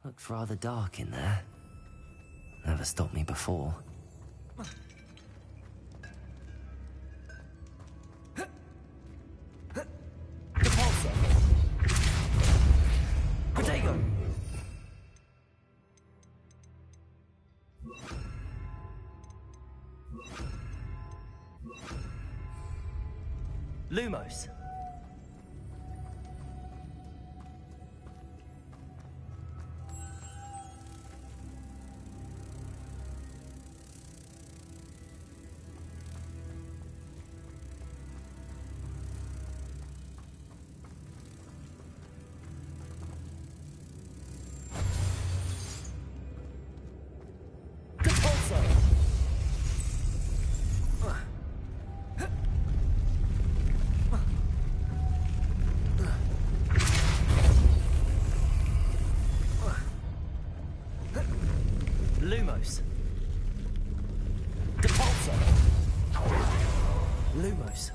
Looks rather dark in there. Never stopped me before. Repulsor! Protego! Lumos. Lumos. Repulsor. Lumos.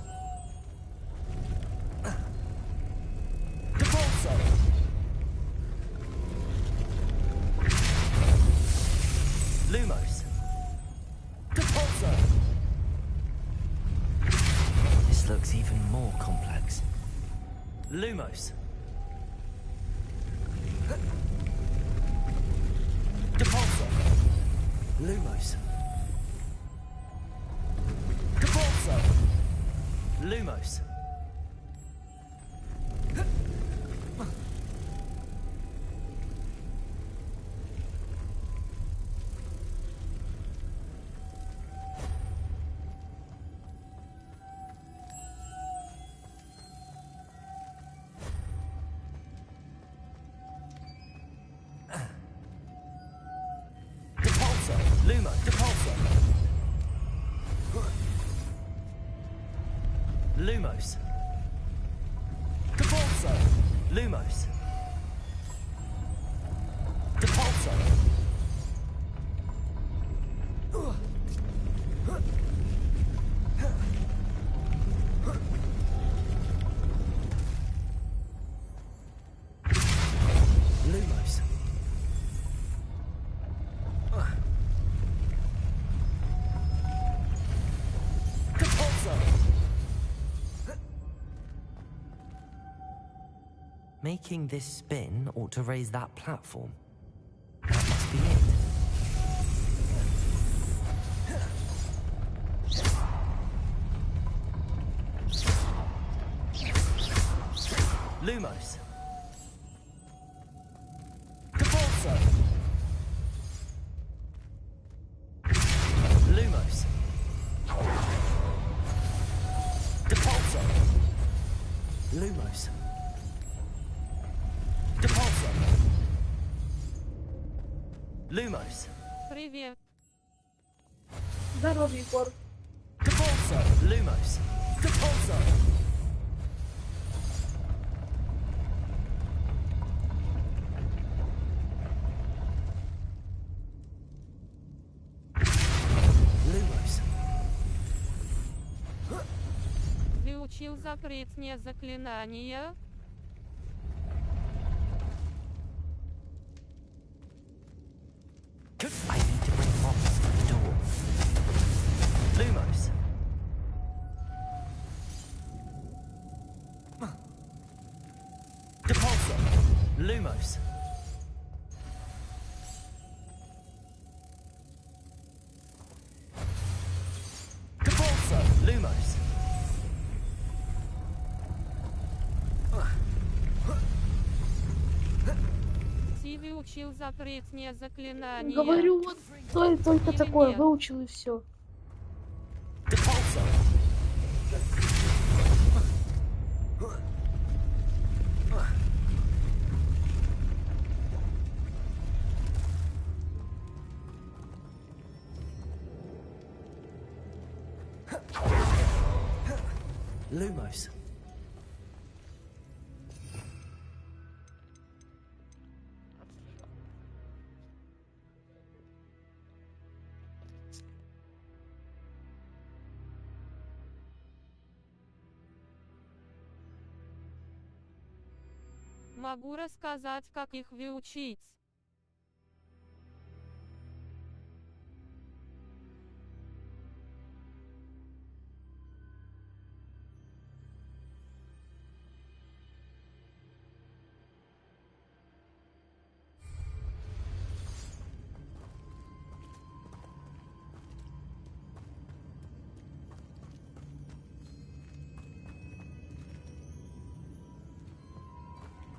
Repulsor. Lumos. Repulsor. This looks even more complex. Lumos. Repulsor. Lumos. Repulsor. Lumos. Luma, Depulsor. Lumos. Depulsor. Lumos. Depulsor. Lumos. Making this spin ought to raise that platform. That must be it. Lumos. Depulsor. Lumos. Depulsor. Lumos. Depulsor. Lumos. Привет. Здорово, Егор. Depulsor. Lumos. Depulsor. Lumos. Выучил запретные заклинания? I need to bring Moss to the door. Lumos. Depulsor. Lumos. Depulsor. Lumos. Ты выучил запретные заклинания? Говорю, вот только Или такое нет? выучил и все. Depulsor. Lumos. Могу рассказать, как их выучить.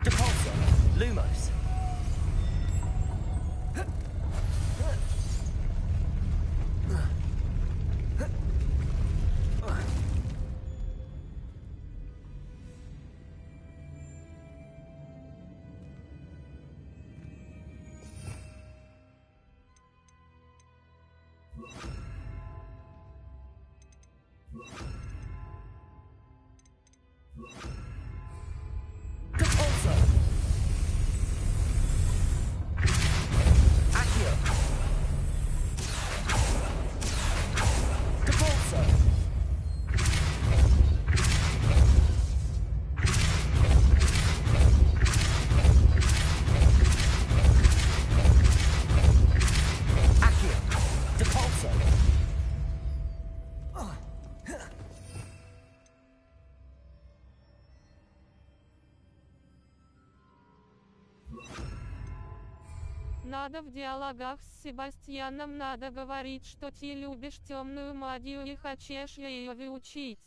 Depulso. Lumos. Depulso. Accio. Depulso. Accio. Depulso. Надо в диалогах с Себастьяном надо говорить, что ты любишь темную магию и хочешь ее выучить.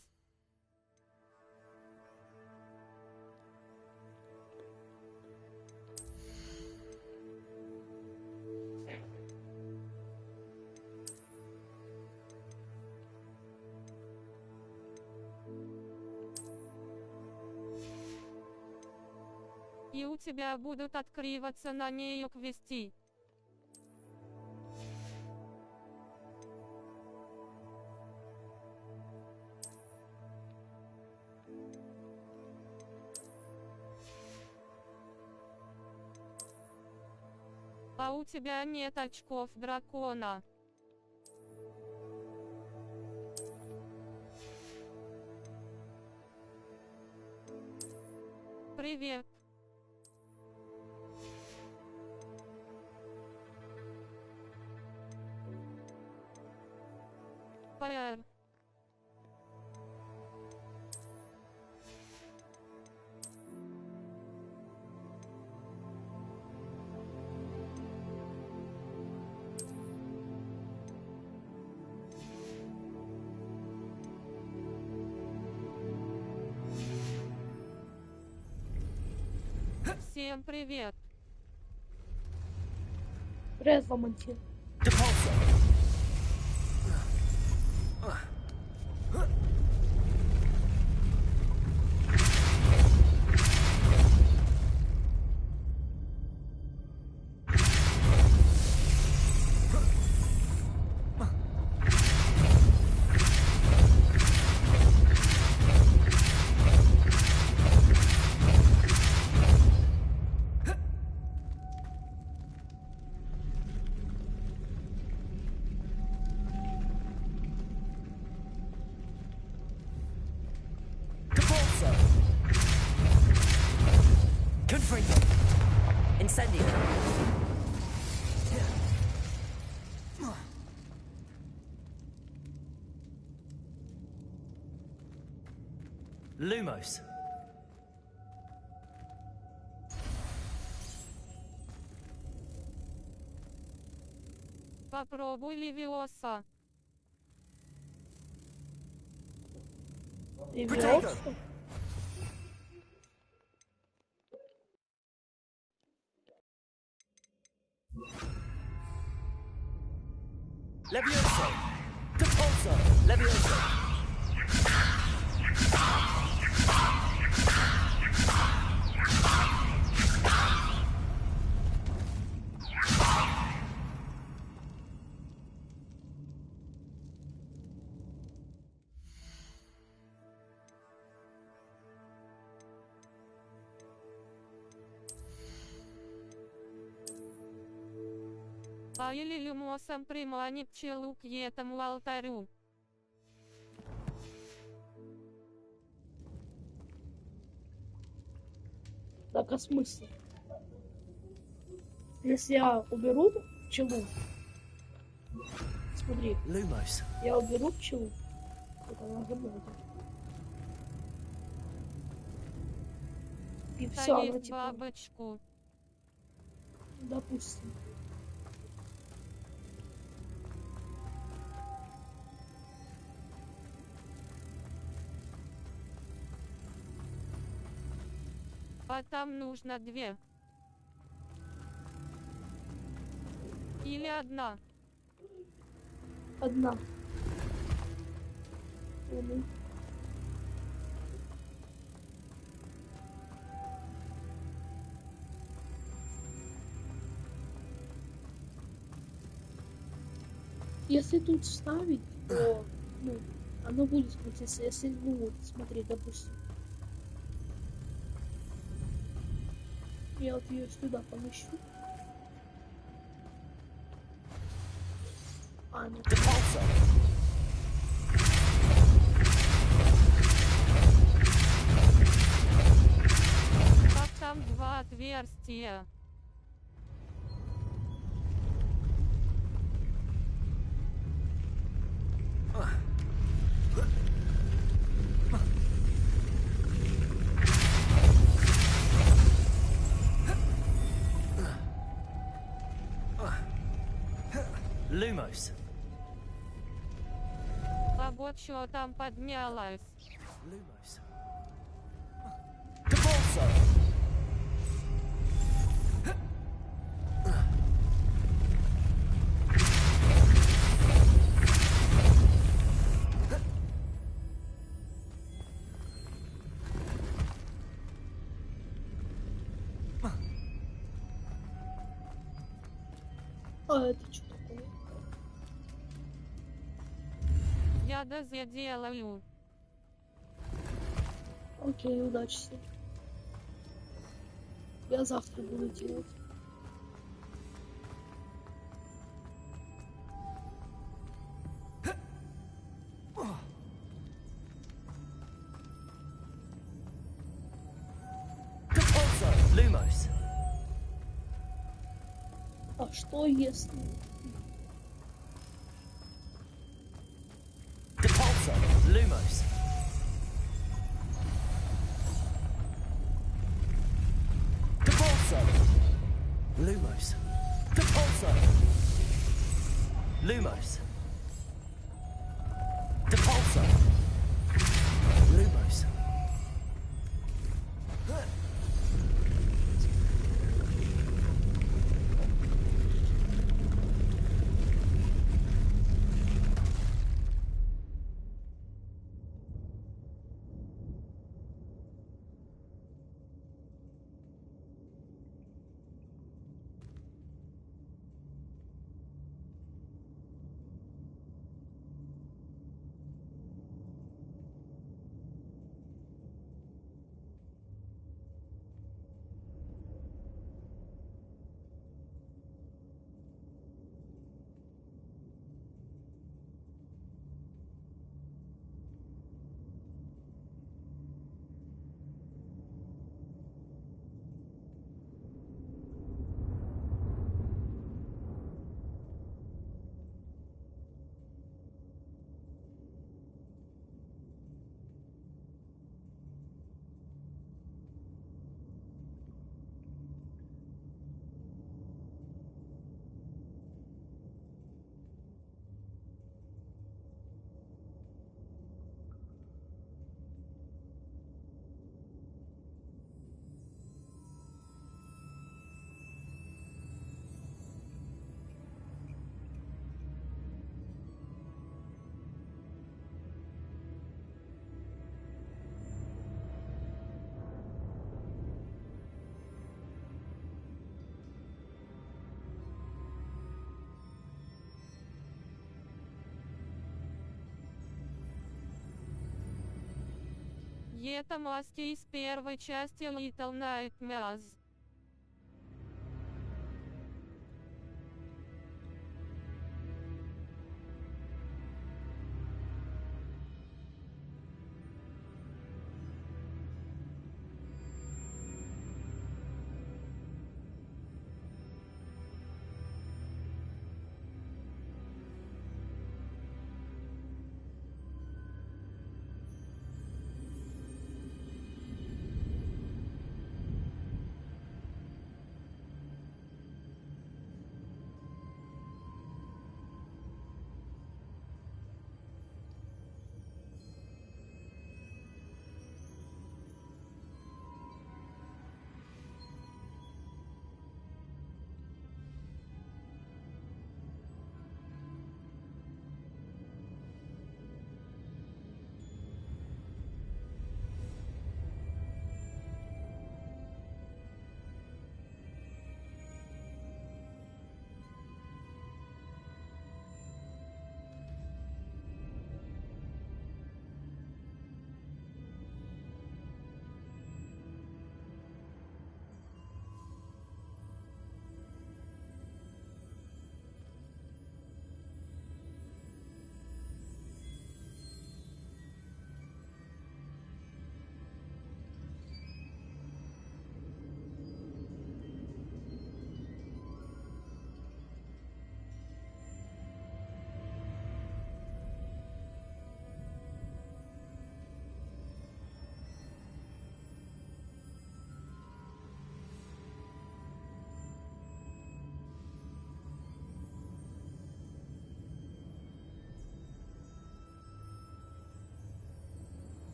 И у тебя будут открываться на нею квести. А у тебя нет очков дракона. Привет. ПР. Всем привет. Привет, Ламантин. Depulso. Depulso. Confringo. Incendio. Lumos. Попробуй Левиоса. Protego. Levioso. Depulso. Levioso. А или люмосом приманит пчелу к этому алтарю. Так, а смысл? Если я уберу пчелу, смотри, Lumos. я уберу пчелу, это она работает. И все, она Есть типа, бабочку. допустим. А там нужно 2. Или 1. Одна. Ладно. Если тут вставить, то ну, оно будет крутиться. Если, ну, вот, смотри, допустим. Я вот ее сюда помещу. А, ну. Repulsor. Как там 2 отверстия? Lumos. А вот что там поднялось? Lumos. Repulsor. А это что такое? Я дозаделаю. Окей, удачи себе. Я завтра буду делать. Repulsor. Lumos. А что если... Repulsor. Lumos. Repulsor. Lumos. Repulsor. Lumos. Repulsor. Lumos. Это маски из первой части Little Nightmares.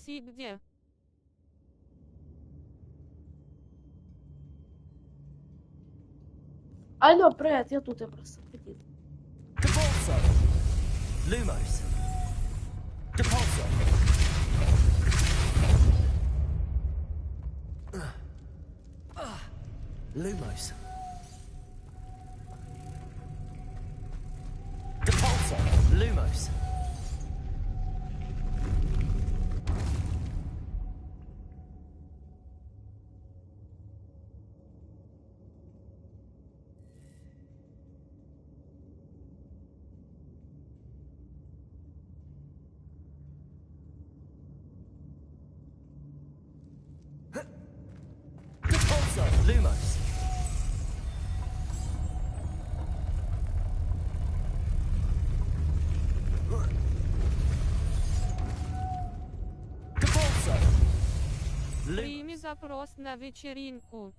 Ти где? Алло, привет, я тут, я просто ходил. Depulso. Lumos. Depulso. Lumos. Depulso. Lumos. Depulso. Lumos. Depulso. Прими запрос на вечеринку.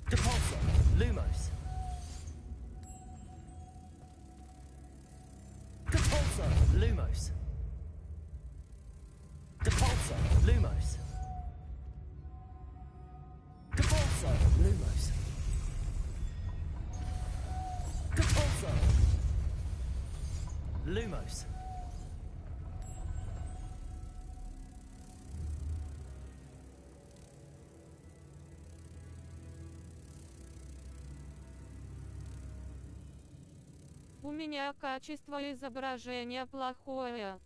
Depulso. Lumos. Depulso. Lumos. Depulso. Lumos. Depulso. Lumos. Depulso. Lumos. У меня качество изображения плохое.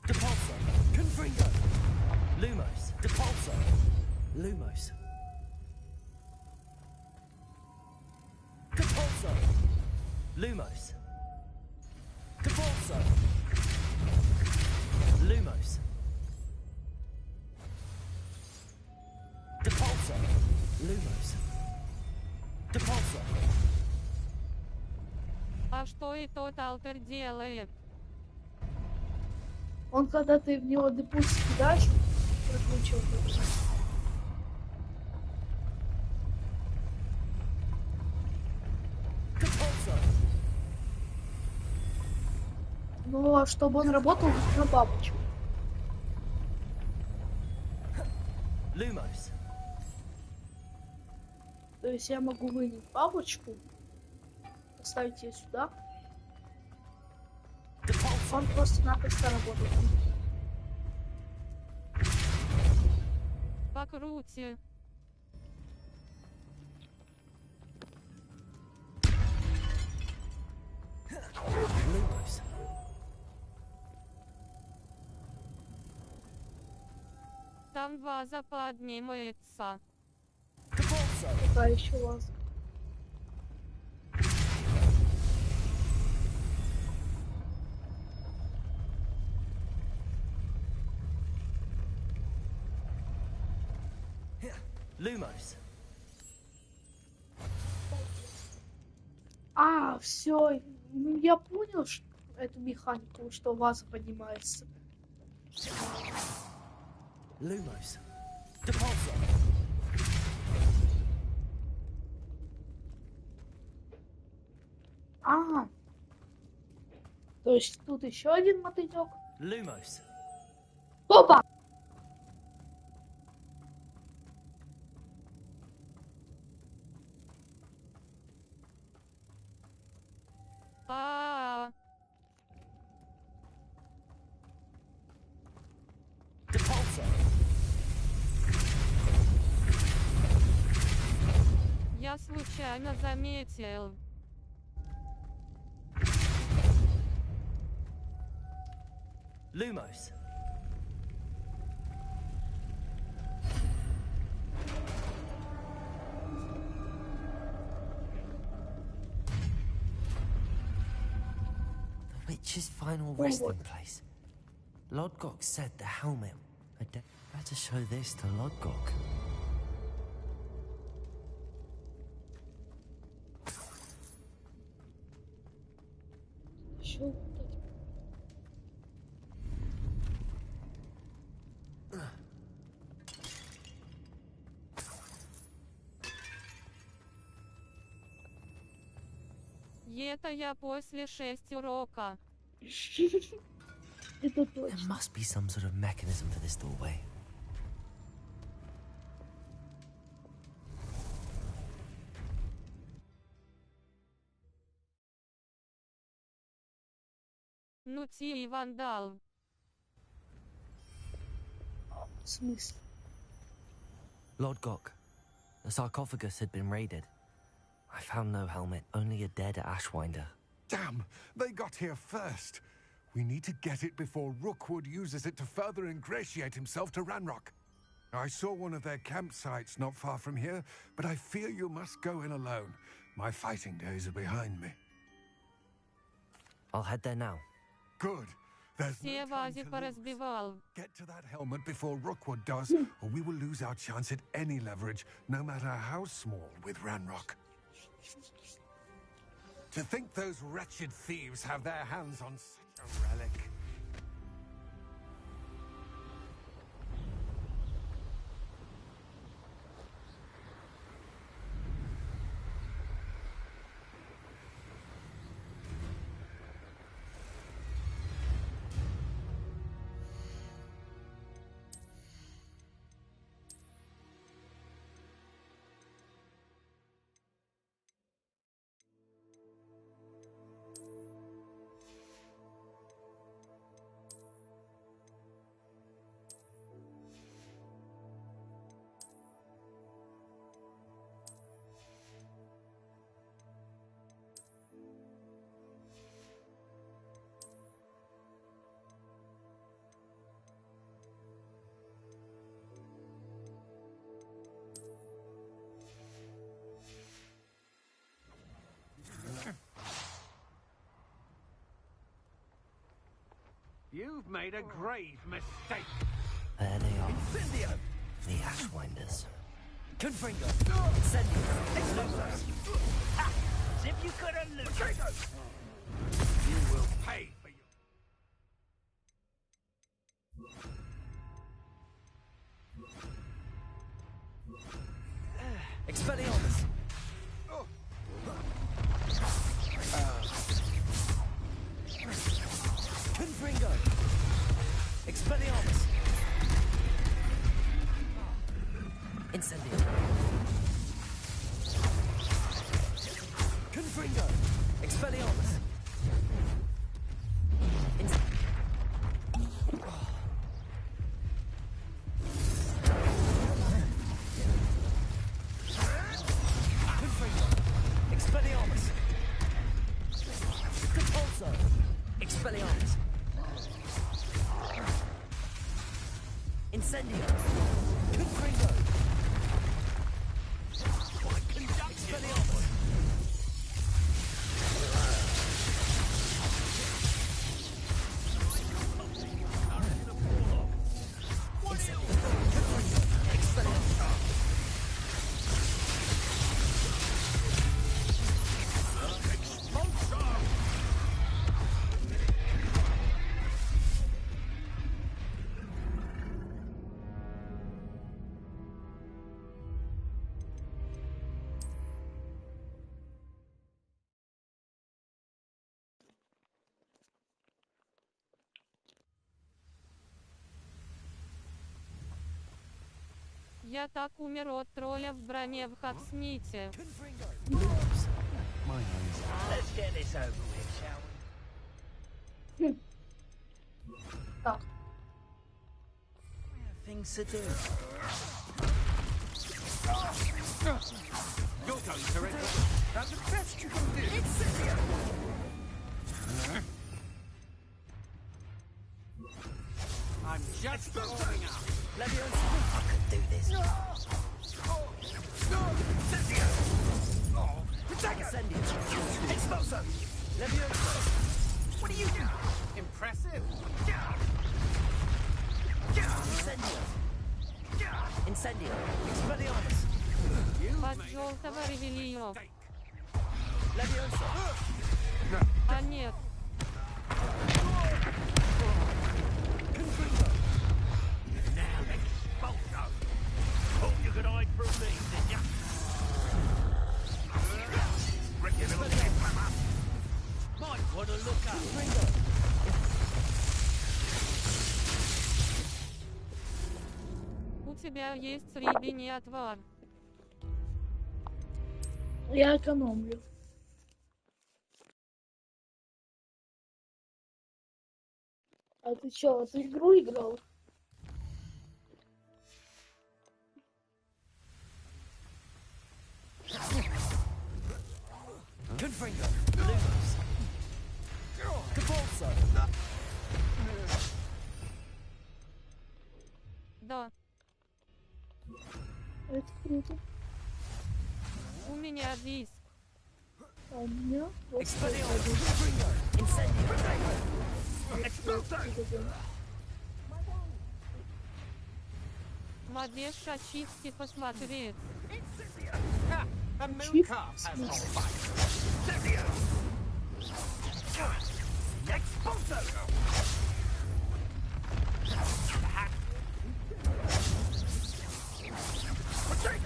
Depulso. Confringo. Lumos. Depulso. Lumos. Depulso. Lumos. Depulso. Lumos. Depulso. Lumos. Depulso. А что и тот алтер делает? Он, когда ты в него депульс кидаешь, прокручивает. Depulso. Но чтобы он работал на бабочку. Lumos. То есть я могу вынять бабочку, поставить ее сюда, Depulso. он просто-напросто работает. Покрути. Lumos. Там ваза поднимается. Depulso. Какая еще лаза? Lumos. А, все. Ну я понял эту механику, что ваза поднимается. Lumos. Depulso. А, то есть тут еще один мотылек. Lumos. Опа! А, Depulso. я случайно заметил. Lumos. The witch's final resting place. Lodgok said the helmet. Better show this to Lodgok. Show. Это я после 6 урока. Это There точно. must be some sort of mechanism for this doorway. Ну ти и вандал. В смысле? Lodgok, the sarcophagus had been raided. I found no helmet, only a dead Ashwinder. Damn! They got here first. We need to get it before Rookwood uses it to further ingratiate himself to Ranrock. I saw one of their campsites not far from here, but I fear you must go in alone. My fighting days are behind me. I'll head there now. Good. There's no Все time вази to lose. поразбивал. Get to that helmet before Rookwood does, or we will lose our chance at any leverage, no matter how small, with Ranrock. To think those wretched thieves have their hands on such a relic. You've made a grave mistake. There they are. Incendio! The Ashwinders. Confringo! Incendio! Lumos! Ha! As if you could have looked. You will pay for your... Expelliarmus! Confringo! Expelliarmus! Incendio! Confringo! Expelliarmus! Confringo! Expelliarmus! Repulso! Expelliarmus! Incendio! Confringo! Expelliarmus! Я так умер от тролля в броне в Хогсмите. Let's get this over with, shall we? Так. We have things to do. You're going to it. That's the best you can do. Incendio! I'm just warming up. Leviosa. I can do this. Incendio. Expulso. Leviosa. What are you doing? Impressive. Incendio. Incendio. Expelliarmus. Под желтого ревелио. Leviosa. А нет. Confringo. Now then, Bolto. Thought you could hide from me, did ya? Ricky little diplomat. Might want to look up. Confringo. У тебя есть рябиний отвар. Я экономлю. А ты чё, в игру играл? Confringo. Lumos. Capulso. Да, Это круто. у меня диск. А у меня просто Expelliarmus. Confringo. Incendio. Мадеш очистки посмотреть. Ha! A milk Chief calf has Smith. whole fight. Expulso.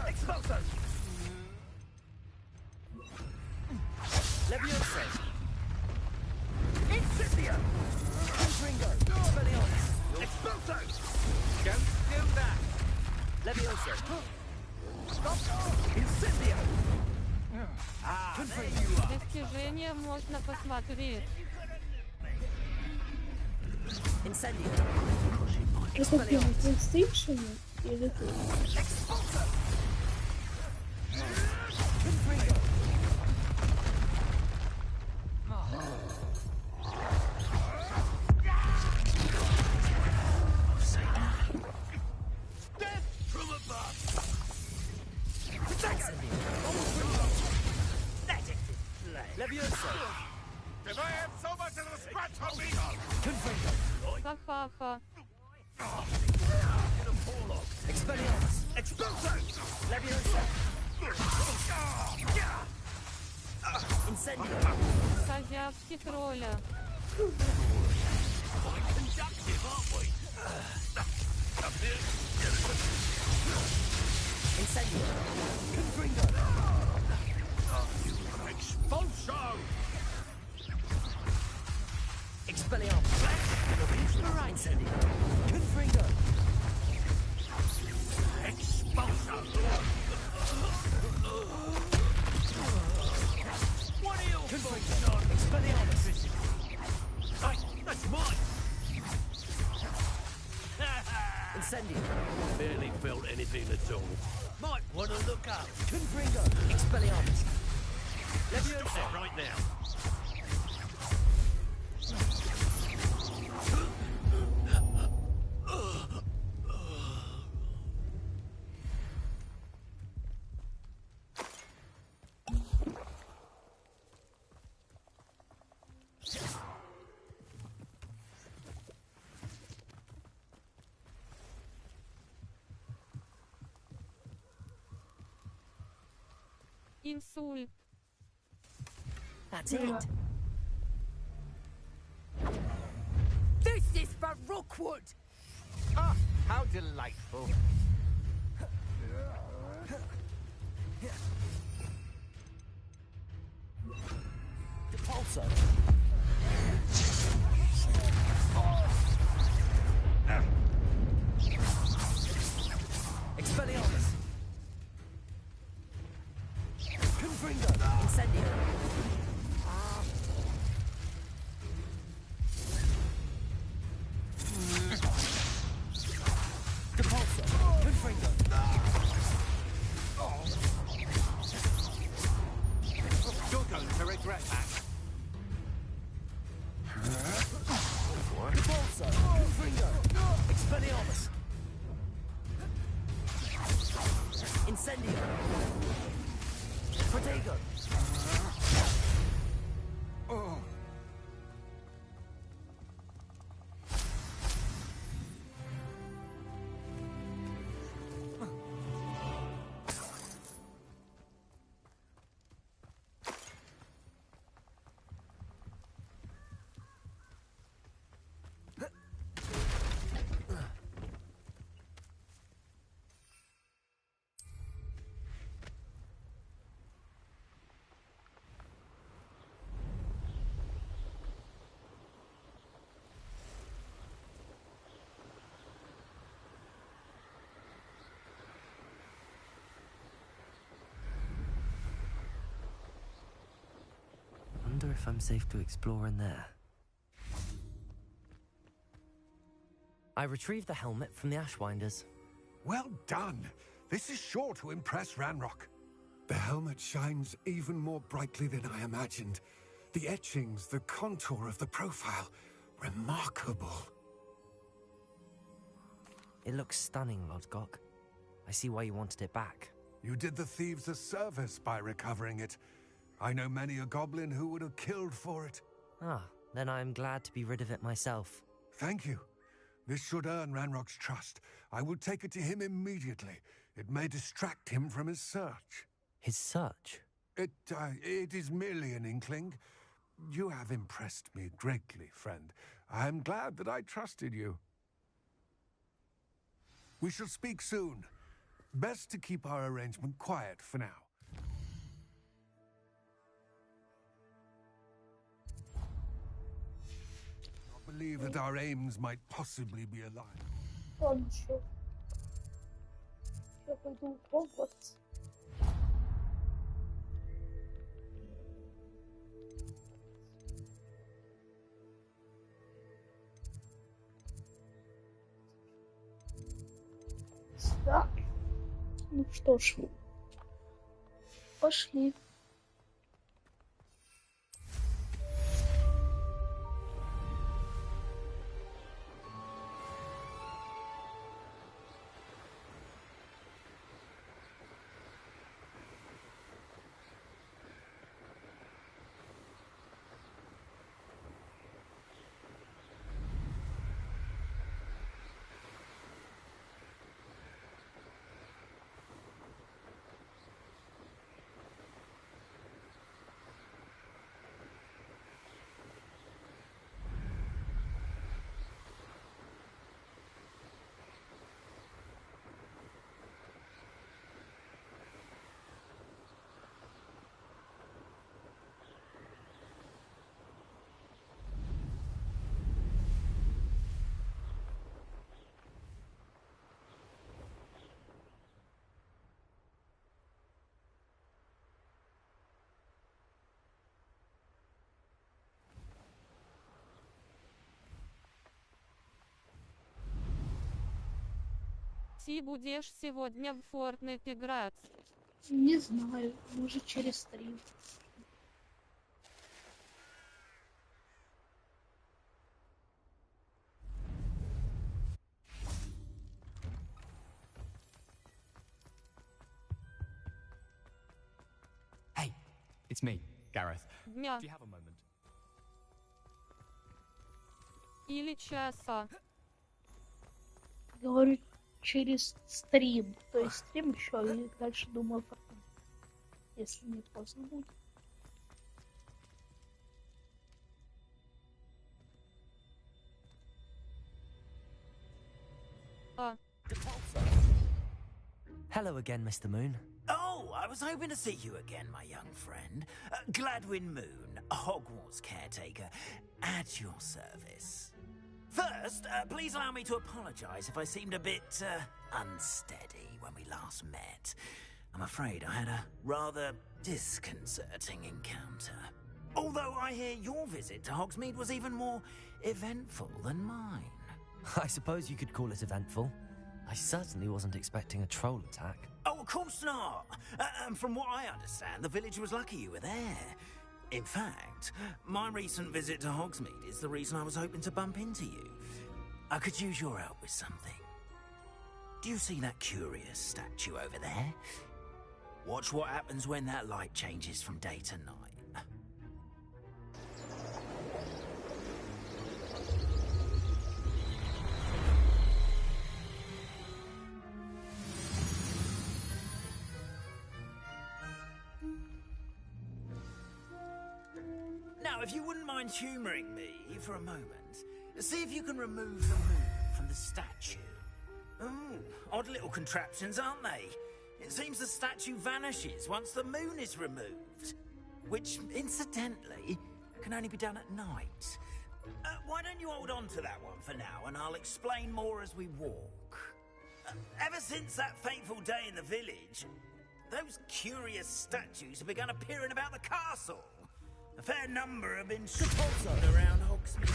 Expulso. Leviosa. Incendio. Confringo. Expelliarmus. Expulso. Don't do that. Leviosa. Incendio. Confringo. Достижения можно посмотреть. Incendio. Это ты на PlayStation или ты? Confringo. Death from above. Incendio. Leviosa. Did I have so much as a scratch on me? Confringo. Ха-ха-ха. Expelliarmus. Expulso. Leviosa. Incendio. Козявки тролля. Conductive, aren't we? Incendio. Confringo. Expulso. Expelliarmus. Incendio. Confringo. Expulso. What are you Confringo. Expelliarmus. Hey, that's mine. Incendio. Barely felt anything at all. Might want to look up. Confringo. Expelliarmus. Stop Leviosa. it right now. Инсульт. That's it. This is for Rookwood! Ah, how delightful. Depulso. Expelliarmus. Confringo. Incendio. Depulso. Confringo. You're going to regret that. Incendio! Protego! Oh. Wonder if I'm safe to explore in there. I retrieved the helmet from the Ashwinders. Well done. This is sure to impress Ranrock. The helmet shines even more brightly than I imagined. The etchings, the contour of the profile, remarkable. It looks stunning, Lodgok. I see why you wanted it back. You did the thieves a service by recovering it. I know many a goblin who would have killed for it. Ah, then I am glad to be rid of it myself. Thank you. This should earn Ranrock's trust. I will take it to him immediately. It may distract him from his search. His search? It is merely an inkling. You have impressed me greatly, friend. I am glad that I trusted you. We shall speak soon. Best to keep our arrangement quiet for now. I believe that our aims might possibly be aligned. Ладно, что? Я пойду в Хогвартс. Да. Ну что ж, пошли. Ты будешь сегодня в Fortnite играть? Не знаю, может через стрим. Hey, it's me, Gareth. Дня Do you have a moment? или часа? Говорю через стрим. То есть стрим еще и дальше думаю, если не поздно будет. А, Hello again, Mr. Moon. Oh, I was hoping to see you again, my young friend. Gladwin Moon, Hogwarts caretaker, at your service. First, please allow me to apologize if I seemed a bit unsteady when we last met. I'm afraid I had a rather disconcerting encounter. Although I hear your visit to Hogsmeade was even more eventful than mine. I suppose you could call it eventful. I certainly wasn't expecting a troll attack. Oh, of course not. And from what I understand, the village was lucky you were there. In fact, my recent visit to Hogsmeade is the reason I was hoping to bump into you. I could use your help with something. Do you see that curious statue over there? Watch what happens when that light changes from day to night. Now, if you wouldn't mind humouring me for a moment, see if you can remove the moon from the statue. Oh, odd little contraptions, aren't they? It seems the statue vanishes once the moon is removed, which, incidentally, can only be done at night. Why don't you hold on to that one for now, and I'll explain more as we walk. Ever since that fateful day in the village, those curious statues have begun appearing about the castle. A fair number have been spotted around Hogsmeade.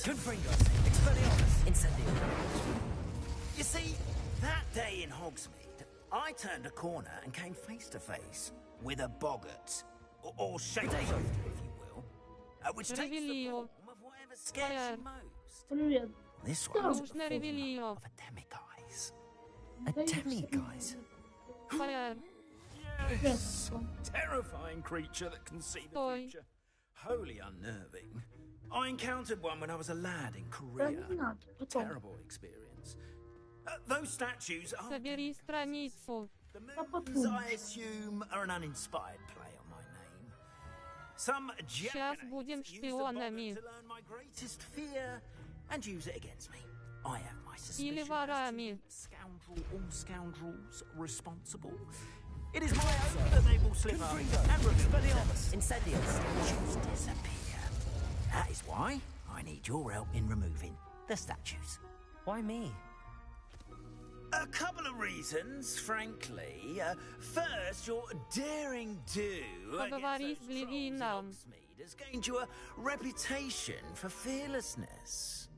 Confringos, Expelliarmus, Incendio. You see, that day in Hogsmeade, I turned a corner and came face to face with a boggart, or shapeshifter, if you will, which takes the form of whatever scares you most. Привет. This one was Нужно a ревелио. of a demiguise. A demiguise? Фаер. Yes, terrifying creature that can see the Ой. future. Wholly unnerving. I encountered one when I was a lad in Да Korea. не надо, потом. Terrible experience. Those statues are Собери страницу. the потом. moons, I assume, are an uninspired play on my name. Some Сейчас будем jackanapes used the bother шпионами. to learn my greatest fear and use it against me. I have my Или suspicion as to ворами. the scoundrel or scoundrels responsible. It is my hope that they will slip up and Expelliarmus, Incendios. statues disappear. That is why I need your help in removing the statues. Why me? A couple of reasons, frankly. First, your daring do Поговори against с those trolls in Блевином. Hogsmeade has gained you a reputation for fearlessness.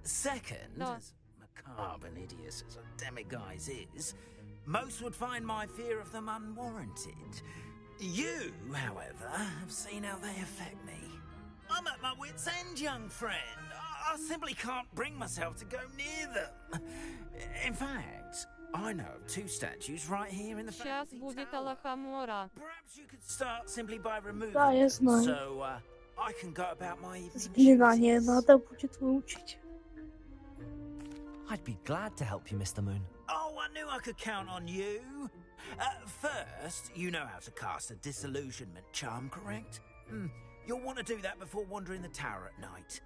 Second, Да. as macabre and hideous as a demiguise is, most would find my fear of them unwarranted. You, however, have seen how they affect me. I'm at my wit's end, young friend. I simply can't bring myself to go near them. In fact, I know of two statues right here in the Сейчас fancy будет tower. Алахамора. Perhaps you could start simply by removing Да, я them, знаю. so I can go about my evening Заклинание duties. надо будет выучить. I'd be glad to help you, Mr. Moon. Oh, I knew I could count on you. First, you know how to cast a disillusionment charm, correct? You'll want to do that before wandering the tower at night.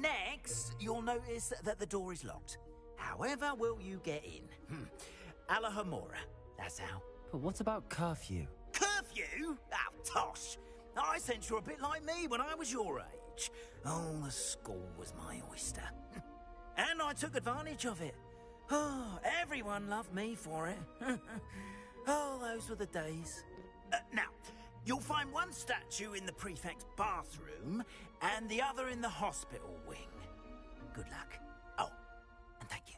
Next, you'll notice that the door is locked. However will you get in? Alahamora, that's how. But what about curfew? Curfew? Oh, tosh. I sense you're a bit like me when I was your age. Oh, the school was my oyster. And I took advantage of it. Oh, everyone loved me for it. Oh, those were the days. Now, you'll find one statue in the prefect's bathroom and the other in the hospital wing. Good luck. Oh, and thank you.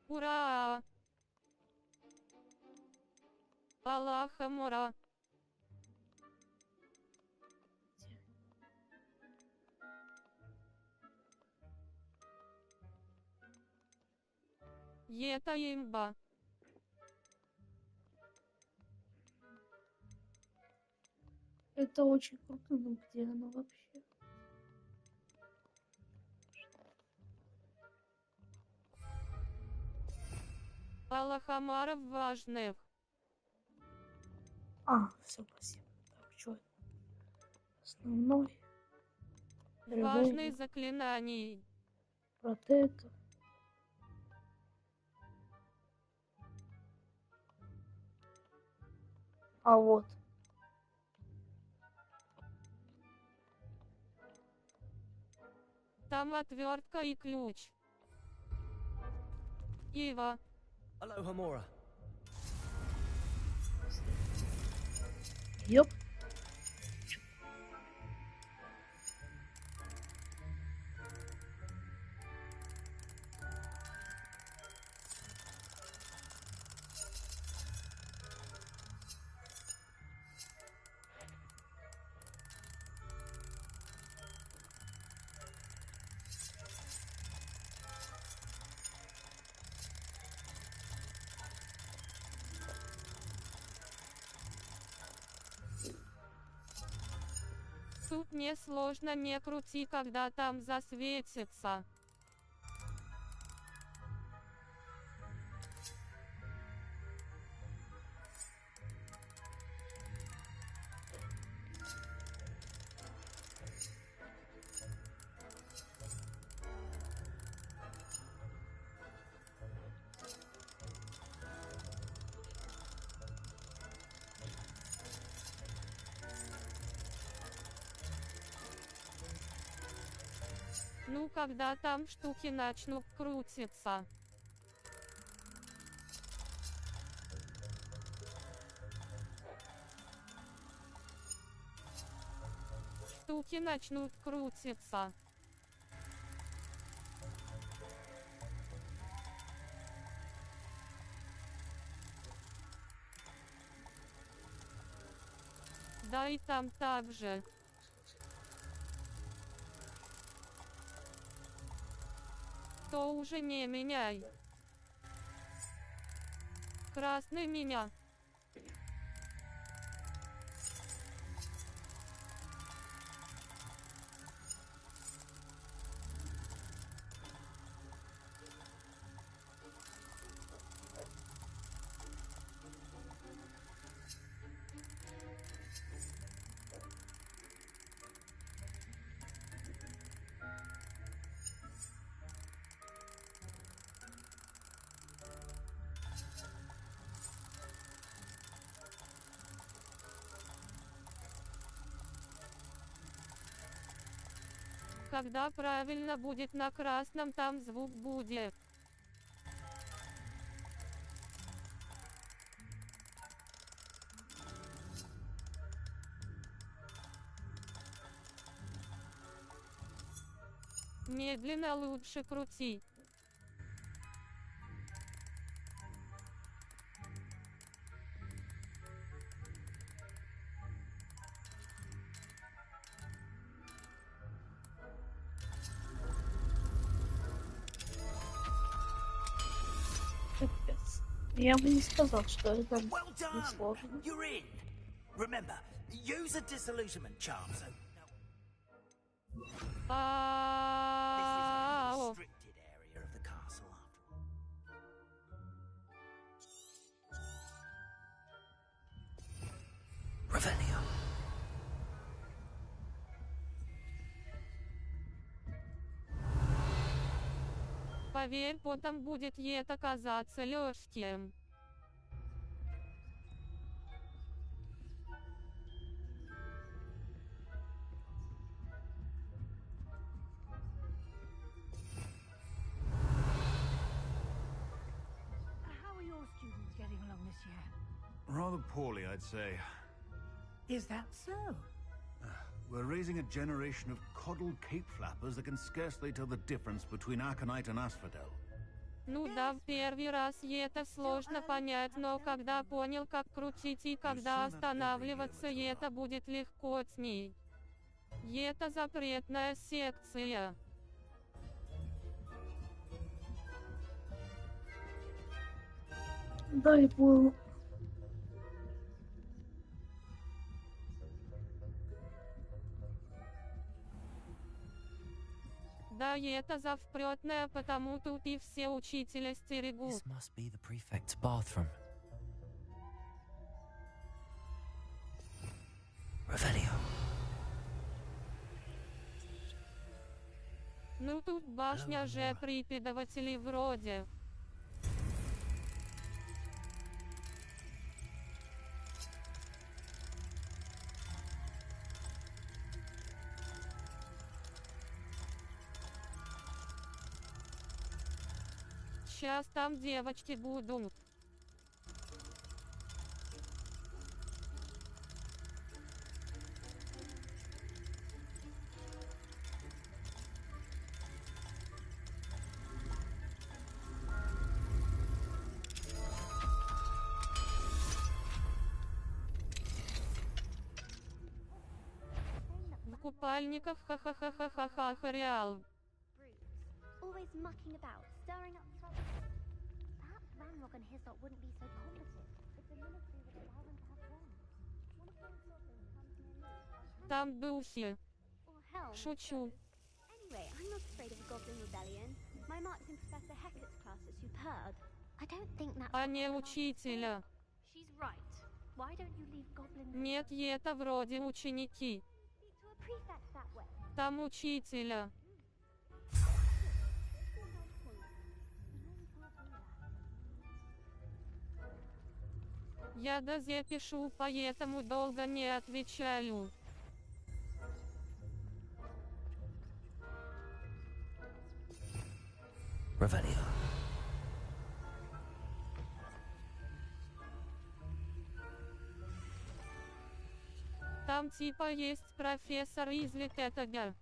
Ура! Алахамора. Это имба. Это очень круто, но где оно вообще? Алахамаров важных. Все, спасибо. Так, что это? Основной. Важные заклинаний. Протектор. А вот. Там отвертка и ключ. Ива. Hello, Hamora. Ёп. тут несложно не крути, когда там засветится. Ну, когда там штуки начнут крутиться. Штуки начнут крутиться. Да и там так же. То уже не меняй. Красный меня. Когда правильно будет на красном, там звук будет. Медленно лучше крути. Капец. Я бы не сказал, что это Well done! несложно. You're in! Remember, use a disillusionment charm, so... This is a Ау. restricted area of the castle after all. Revelio. Поверь, потом будет это казаться легким. How are your students getting along this year? Rather poorly, I'd say. Is that so? We're raising a generation of coddled cape flappers that can scarcely tell the difference between Aconite and Asphodel. Ну да, в первый раз это сложно понять, но когда понял, как крутить и когда останавливаться, это будет легко с ней. Это запретная секция. Дай бог. Да, это завпретная, потому тут и все учителя стерегут. This must be the prefect's bathroom. Revelio. Ну тут башня же преподавателей вроде. Сейчас там девочки будут. В купальниках ха-ха-ха-ха-ха-ха реал. Always mucking about, stirring up trouble. Perhaps Ranrock and his lot wouldn't be so competent if the ministry would allow them to have wands. One of those sort of comes near me. там духи. Or hell. Шучу. Anyway, I'm not afraid of a goblin rebellion. My marks in Professor Hecat's class are superb. I don't think that's А what не the command учителя. for. She's right. Why don't you leave goblins Нет, это вроде ученики. speak to a prefect that way? Там учителя. Я дозе пишу, поэтому долго не отвечаю. Revelio. Там типа есть профессор из Литетага.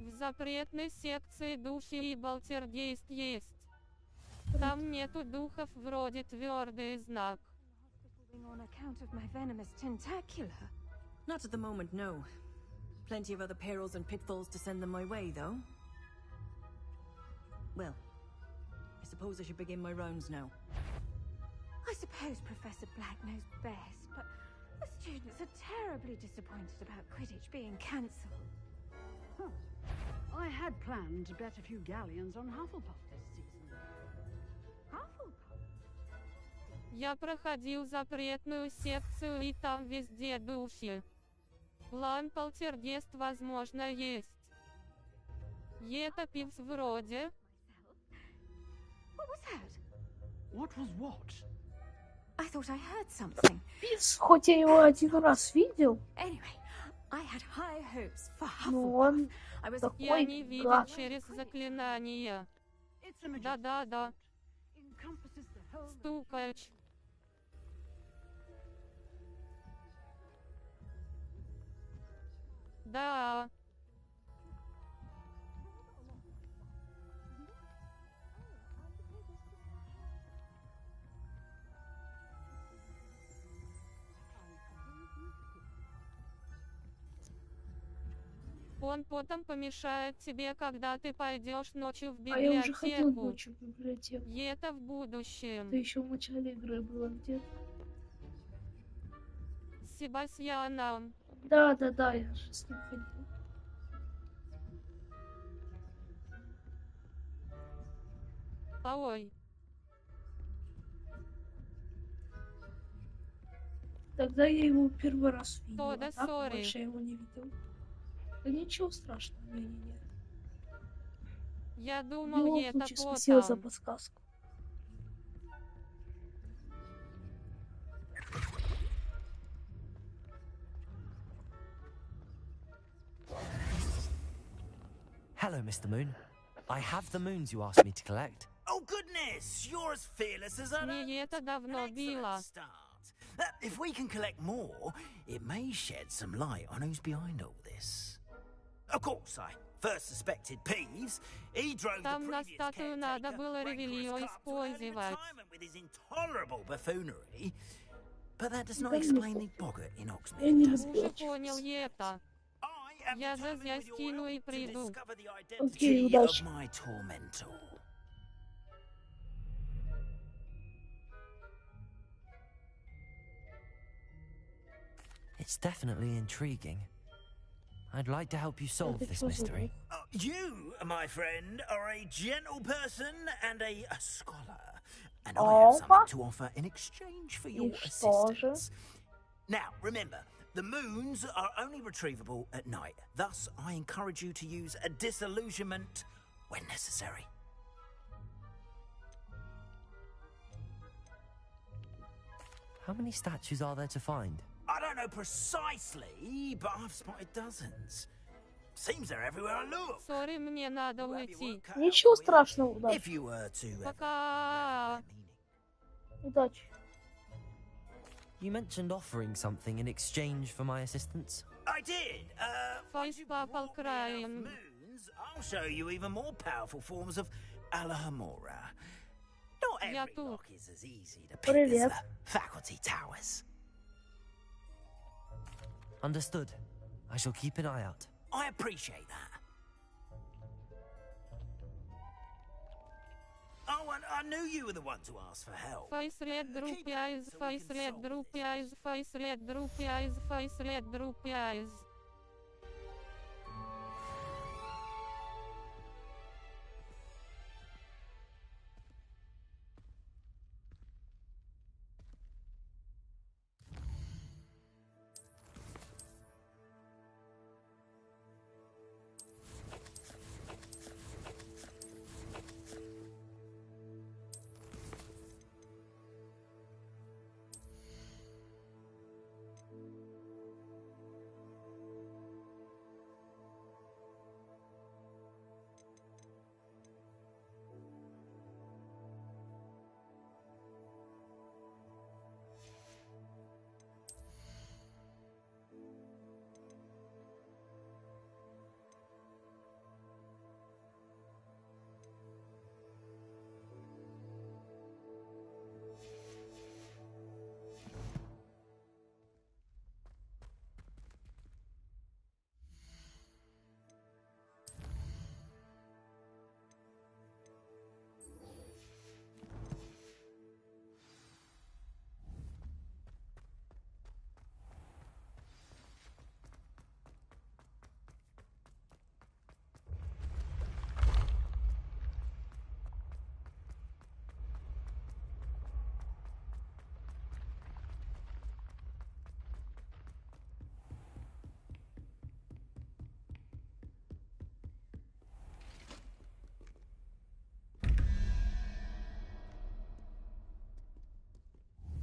В запретной секции духи и полтергейст есть. Там нету духов вроде твердый знак. On account of my venomous tentacula. Not at the moment, no. Plenty of other perils and pitfalls to send them my way, though. Well, I suppose I should begin my rounds now. I suppose Professor Black knows best, but the students are terribly disappointed about Quidditch being cancelled. Huh. I had planned to bet a few galleons on Hufflepuff this season. Hufflepuff? Я проходил запретную секцию и там везде духи. План полтергейст возможно есть. Это пивс вроде. What was that? What was what? I thought I heard something. Пиц, хоть я его один раз видел, Anyway, I had high hopes for но он I was Я такой не видел гад. через заклинания. Its images Да-да-да. encompasses the whole. Стукач. Да. Он потом помешает тебе, когда ты пойдешь ночью в А я уже ходил библиотеку. ночью в библиотеку. И это в будущем. Это еще в начале игры было где-то. Себастьяном. Да, я же с ним ходил. Ой. Тогда я его первый раз видел, Да, а так сори. больше я его не видел. Да ничего страшного, не-не-не. Я В думал, любом это случае, спасибо за потом. подсказку. Hello, Mr. Moon. I have the moons you asked me to collect. Oh, goodness! You're as fearless as ever. Не это давно было. Start. If we can collect more, it may shed some light on who's behind all this. Of course, I first suspected Peeves. He drove Там the на previous статую надо caretaker, было Rancorous Ревелио Cup, to early использовать. retirement with his intolerable buffoonery. But that does not Да explain не the boggart in Я Oxford, не does it? люблю Уже понял это. I am Я determined за with your скину и help to приду. discover the Окей, identity удачи. of my tormentor. It's definitely intriguing. I'd like to help you solve Это this что за mystery. You, my friend, are a gentle person and a scholar. And I Опа. have something to offer in exchange for your что же? assistance. Now, remember, the moons are only retrievable at night. Thus, I encourage you to use a disillusionment when necessary. How many statues are there to find? I don't know precisely, but I've spotted dozens. Seems they're everywhere I look. Сори, мне надо You have your уйти. work cut out Ничего for you. страшного, удачи. If you were to Пока. Удачи. You mentioned offering something in exchange for my assistance. I did. Once you Фейспапал brought me enough краем. moons, I'll show you even more powerful forms of Alohomora. Not Я every тут. lock is as easy to pick as Привет. the faculty towers. Understood. I shall keep an eye out. I appreciate that. I knew you were the one to ask for help. Face red droopy eyes, face red droopy eyes, face red droopy eyes, face red droopy eyes.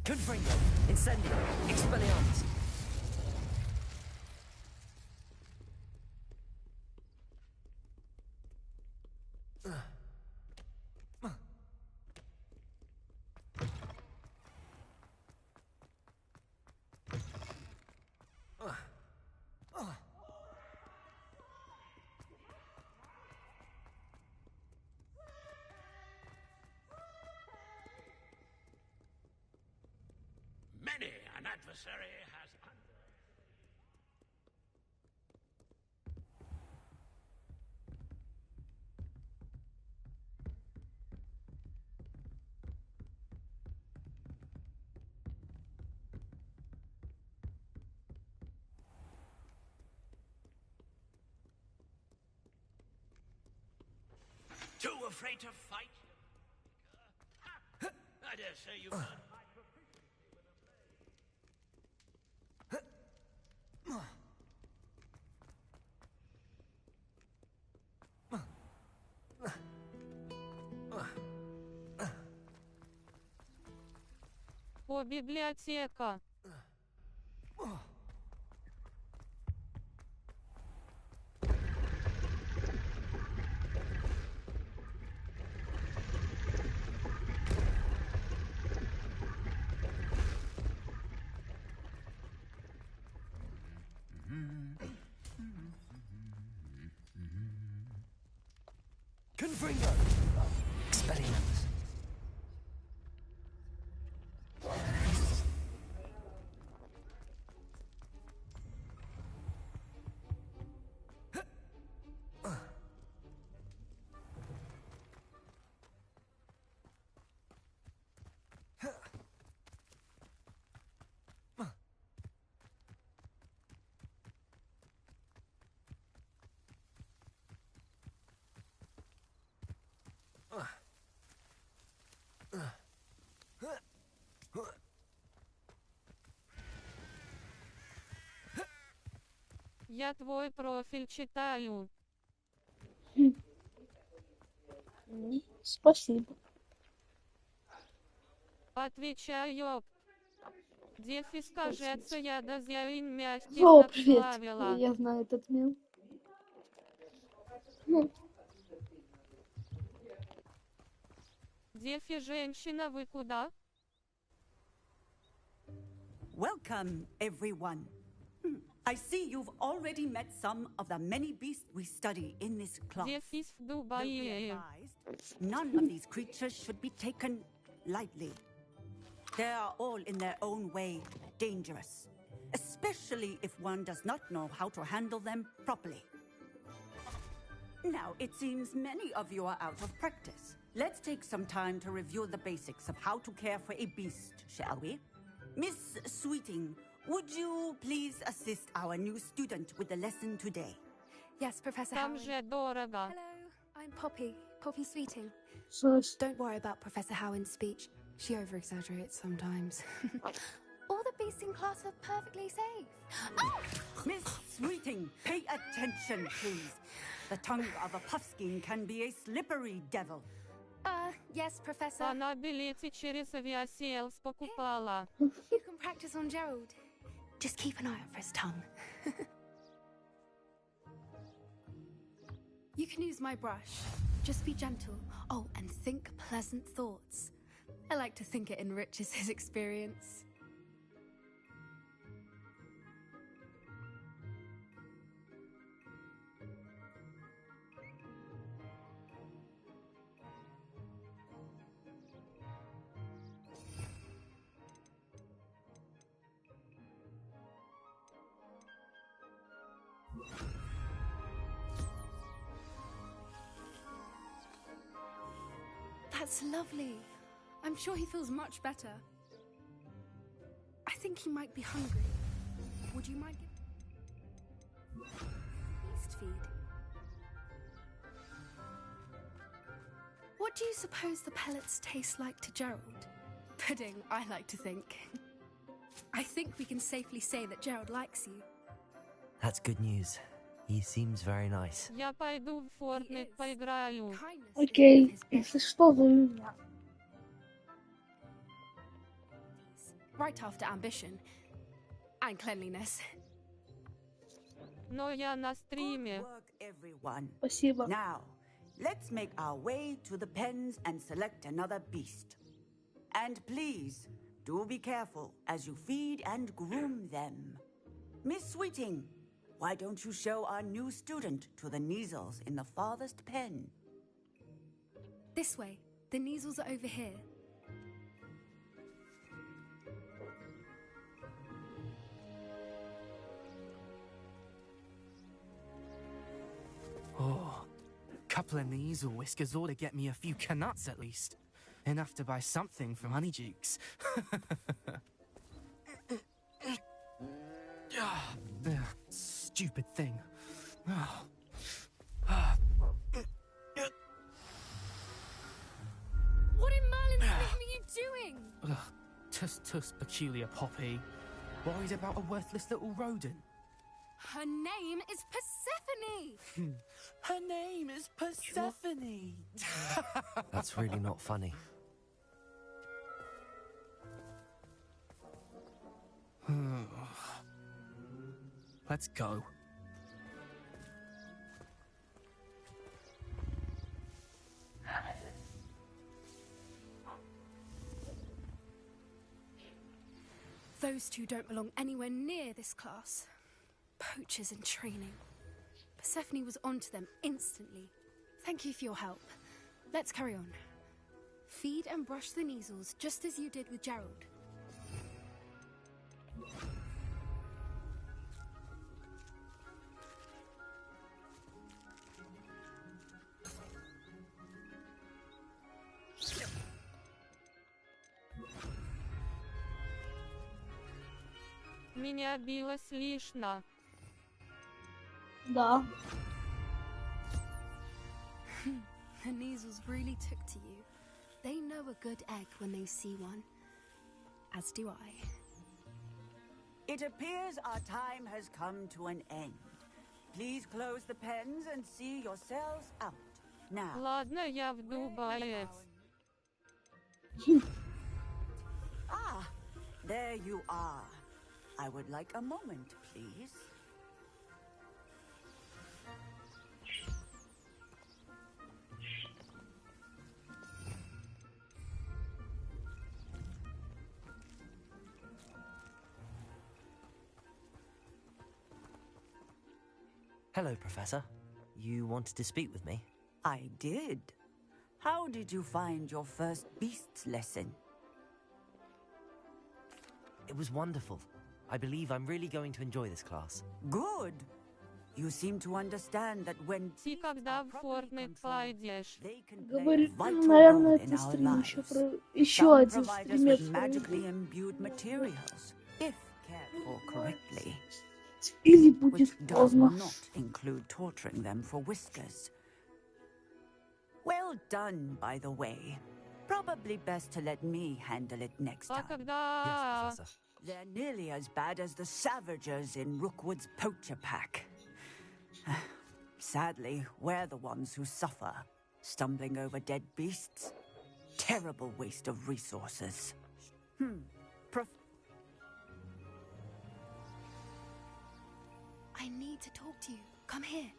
Confringo, Incendio, Expelliarmus. Many an adversary has under. Too afraid to fight? I dare say you've heard my proficiency with a blade. О, библиотека. Confringo, Expelliarmus. Я твой профиль читаю. Спасибо. Отвечаю. Дефис кажется, я дозяин мягких О, привет. обславила. Я знаю этот мем. Ну. Дефи, женщина, вы куда? Welcome, everyone. I see you've already met some of the many beasts we study in this class. Дефис в Though be Дубае. advised, none of these creatures should be taken lightly. They are all in their own way dangerous, especially if one does not know how to handle them properly. Now, it seems many of you are out of practice. Let's take some time to review the basics of how to care for a beast, shall we? Miss Sweeting, would you please assist our new student with the lesson today? Yes, Professor Там Howard. же дорого. Hello, I'm Poppy Sweeting. So, Don't worry about Professor Howard's speech. She over-exaggerates sometimes. All the beasts in class are perfectly safe. Oh! Miss Sweeting, pay attention, please. The tongue of a puffskein can be a slippery devil. Yes, Professor. Она билеты через авиасейлс покупала. You can practice on Gerald. Just keep an eye out for his tongue. You can use my brush. Just be gentle. Oh, and think pleasant thoughts. I like to think it enriches his experience. That's lovely. I'm sure he feels much better. I think he might be hungry. Would you mind giving beast feed? What do you suppose the pellets taste like to Gerald? Pudding, I like to think. I think we can safely say that Gerald likes you. That's good news. He seems very nice. Я пойду в Fortnite поиграю. окей, если что, вы меня. Right after ambition and cleanliness. Но я на стриме. Good work, everyone. Спасибо. Now, let's make our way to the pens and select another beast. And please, do be careful as you feed and groom them. Miss Sweeting, why don't you show our new student to the Neasels in the farthest pen? This way. The Neasels are over here. Oh, a couple of Neasel whiskers ought to get me a few canuts at least. Enough to buy something from Honeydukes. Stupid thing. What in Merlin's name are you doing? Tuss, peculiar Poppy. Worried about a worthless little rodent. Her name is Persephone! Her name is Persephone! That's really not funny. Let's go. Those two don't belong anywhere near this class. Poachers in training. Persephone was onto them instantly. Thank you for your help. Let's carry on. Feed and brush the Neasels just as you did with Gerald. Меня било слишно. Да. The Neasels really took to you. They know a good egg when they see one. As do I. It appears our time has come to an end. Please close the pens and see yourselves out. Now. Ладно, я в Дубае. Ah, there you are. I would like a moment, please. Hello, Professor. You wanted to speak with me? I did. How did you find your first beasts lesson? It was wonderful. I believe I'm really going to enjoy this class. Good. You seem to understand that when Си когда в Fortnite пойдешь. Говорит, наверное, это стрим еще про... Еще some один provide us стримец with magically imbued materials, if cared for correctly, Или будет which does поздно. not include torturing them for whiskers. Well done, by the way. Probably best to let me handle it next А time. когда... They're nearly as bad as the Savagers in Rookwood's poacher pack. Sadly, we're the ones who suffer, stumbling over dead beasts. Terrible waste of resources. I need to talk to you. Come here.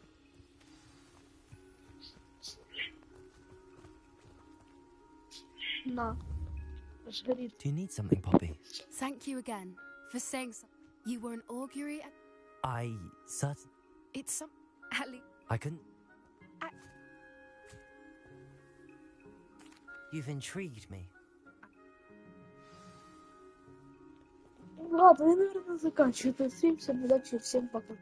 На. Горит. Do you need something, Poppy? Thank you again for saying so. You were an augury at... I certain It's some... At least... I couldn't. You've intrigued me. Ладно, я, наверное, заканчиваю этот стрим. Всем удачи, всем пока.